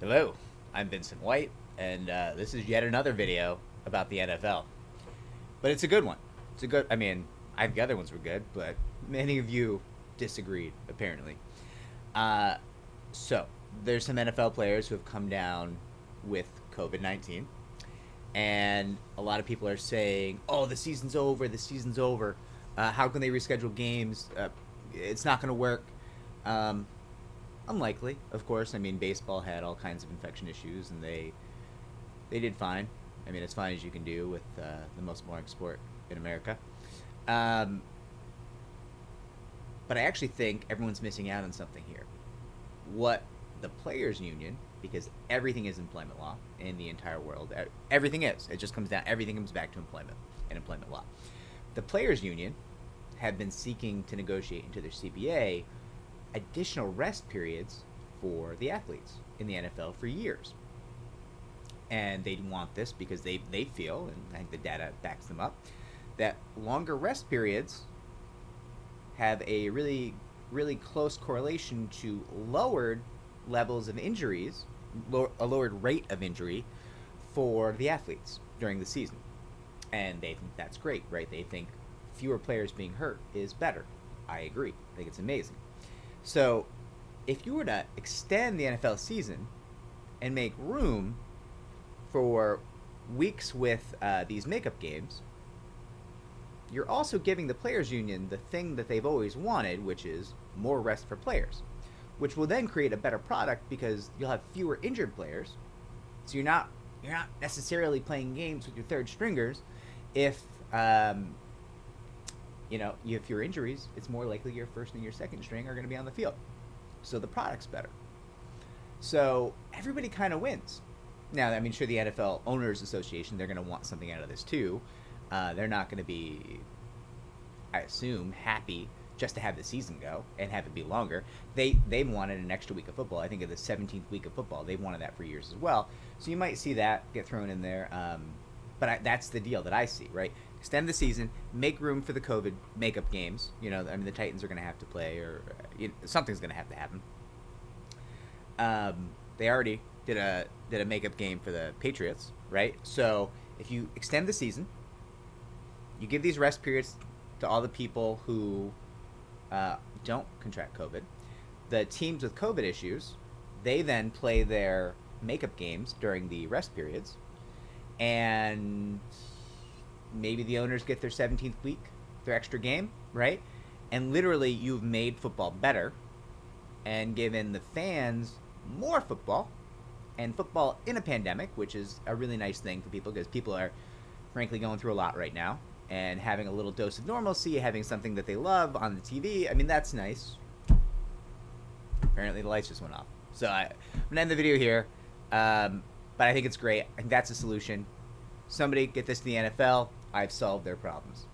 Hello, I'm Vincent White, and this is yet another video about the NFL. But it's a good one. It's a good. I mean, I think the other ones were good, but many of you disagreed apparently. Uh, so there's some NFL players who have come down with COVID-19, and a lot of people are saying, "Oh, the season's over. The season's over. How can they reschedule games? It's not going to work." Um, Unlikely, of course. I mean, baseball had all kinds of infection issues, and they did fine. I mean, as fine as you can do with the most boring sport in America. Um, but I actually think everyone's missing out on something here. What the players' union, because everything is employment law in the entire world. Everything is. It just comes down. Everything comes back to employment and employment law. The players' union have been seeking to negotiate into their CBA additional rest periods for the athletes in the NFL for years. And they want this because they feel, and I think the data backs them up, that longer rest periods have a really close correlation to lowered levels of injuries, a lowered rate of injury for the athletes during the season. And they think that's great, right? They think fewer players being hurt is better. I agree. I think it's amazing. So, if you were to extend the NFL season and make room for weeks with these makeup games, you're also giving the players' union the thing that they've always wanted, which is more rest for players, which will then create a better product because you'll have fewer injured players. So you're not necessarily playing games with your third stringers if you have fewer injuries. It's more likely your first and your second string are going to be on the field. So the product's better. So everybody kind of wins. Now, I mean, sure, the NFL Owners Association, they're going to want something out of this too. They're not going to be, I assume, happy just to have the season go and have it be longer. They wanted an extra week of football. I think of the 17th week of football. They've wanted that for years as well. So you might see that get thrown in there. That's the deal that I see, right? Extend the season, make room for the COVID makeup games. I mean, the Titans are going to have to play, or something's going to have to happen. They already did a makeup game for the Patriots, right? So if you extend the season, you give these rest periods to all the people who don't contract COVID. The teams with COVID issues, they then play their makeup games during the rest periods, and maybe the owners get their 17th week, their extra game, right? And literally, you've made football better and given the fans more football, and football in a pandemic, which is a really nice thing for people because people are frankly going through a lot right now, and having a little dose of normalcy, having something that they love on the TV. I mean, that's nice. Apparently, the lights just went off. So I'm gonna end the video here. But I think it's great. I think that's a solution. Somebody get this to the NFL. I've solved their problems.